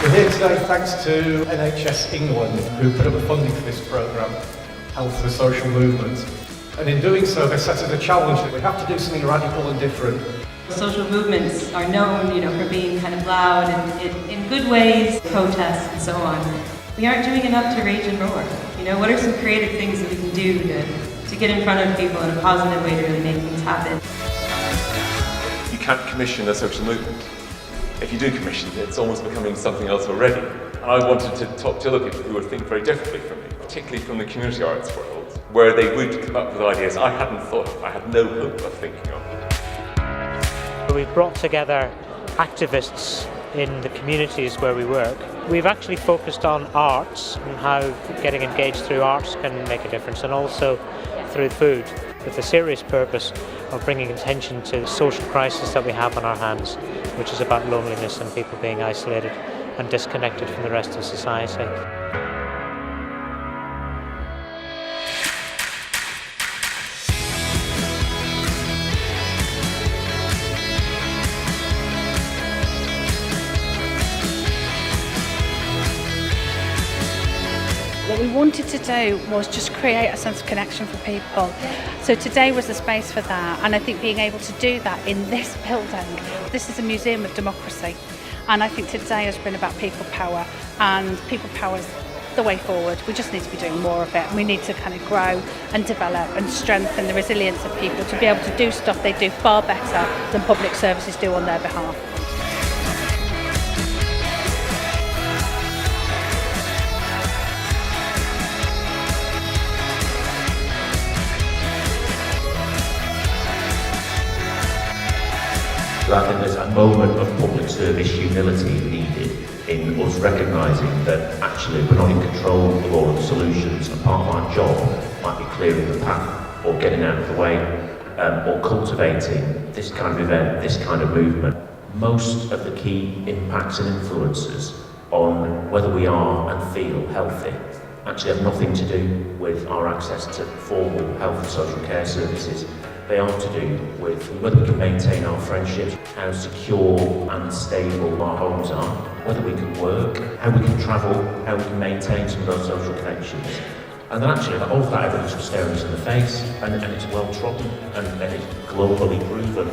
We're here today thanks to NHS England, who put up the funding for this programme, Health as a Social Movement. And in doing so, they set us a challenge that we have to do something radical and different. Social movements are known, for being kind of loud and in good ways, protests and so on. We aren't doing enough to rage and roar. What are some creative things that we can do to get in front of people in a positive way to really make things happen? You can't commission a social movement. If you do commission it, it's almost becoming something else already. And I wanted to talk to other people who would think very differently from me, particularly from the community arts world, where they would come up with ideas I hadn't thought of, I had no hope of thinking of. We've brought together activists in the communities where we work. We've actually focused on arts and how getting engaged through arts can make a difference, and also through food, with the serious purpose of bringing attention to the social crisis that we have on our hands, which is about loneliness and people being isolated and disconnected from the rest of society. What we wanted to do was just create a sense of connection for people. So today was the space for that, and I think being able to do that in this building, this is a museum of democracy, and I think today has been about people power, and people power is the way forward. We just need to be doing more of it, and we need to kind of grow and develop and strengthen the resilience of people to be able to do stuff they do far better than public services do on their behalf. So I think there's a moment of public service humility needed in us recognising that actually we're not in control of all of the solutions, and part of our job might be clearing the path or getting out of the way or cultivating this kind of event, this kind of movement. Most of the key impacts and influences on whether we are and feel healthy actually have nothing to do with our access to formal health and social care services. They are to do with whether we can maintain our friendships, how secure and stable our homes are, whether we can work, how we can travel, how we can maintain some of those social connections. And then actually all of that evidence will stare us in the face, and it's well trodden and it's globally proven.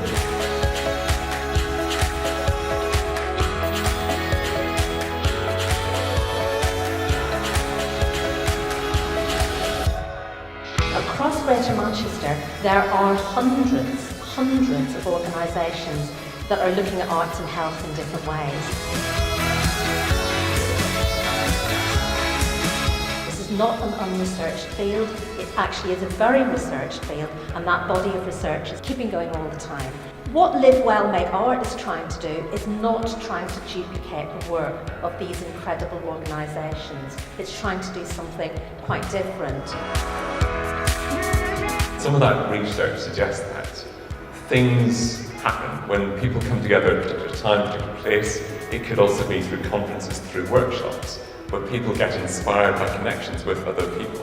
Across Greater Manchester, there are hundreds of organisations that are looking at arts and health in different ways. This is not an unresearched field, it actually is a very researched field, and that body of research is keeping going all the time. What Live Well Make Art is trying to do is not trying to duplicate the work of these incredible organisations. It's trying to do something quite different. Some of that research suggests that things happen when people come together at a particular time, a particular place. It could also be through conferences, through workshops, where people get inspired by connections with other people.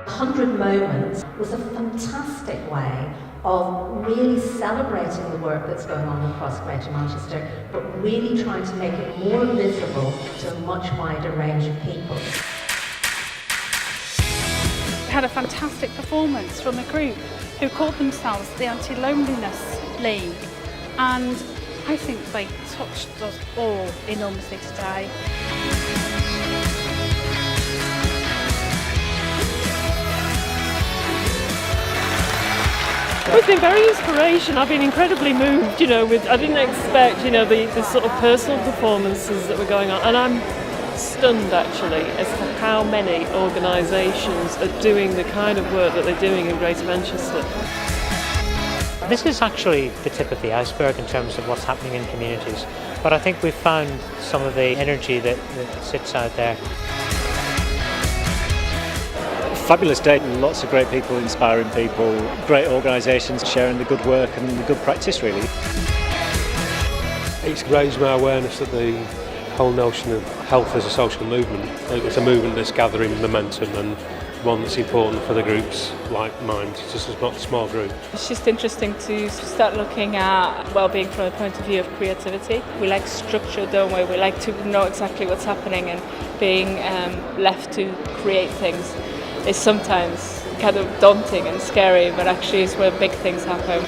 100 Moments was a fantastic way of really celebrating the work that's going on across Greater Manchester, but really trying to make it more visible to a much wider range of people. We had a fantastic performance from a group who called themselves the Anti-Loneliness League, and I think they touched us all enormously today. Well, it's been very inspirational. I've been incredibly moved, I didn't expect, the sort of personal performances that were going on. And I'm stunned, actually, as to how many organisations are doing the kind of work that they're doing in Greater Manchester. This is actually the tip of the iceberg in terms of what's happening in communities, but I think we've found some of the energy that sits out there. Fabulous day, lots of great people, inspiring people, great organisations sharing the good work and the good practice really. It's raised my awareness that the whole notion of health as a social movement, it's a movement that's gathering momentum and one that's important for the groups like mine. It's just not a small group. It's just interesting to start looking at well-being from the point of view of creativity. We like structure, don't we? We like to know exactly what's happening, and being left to create things is sometimes kind of daunting and scary, but actually is where big things happen.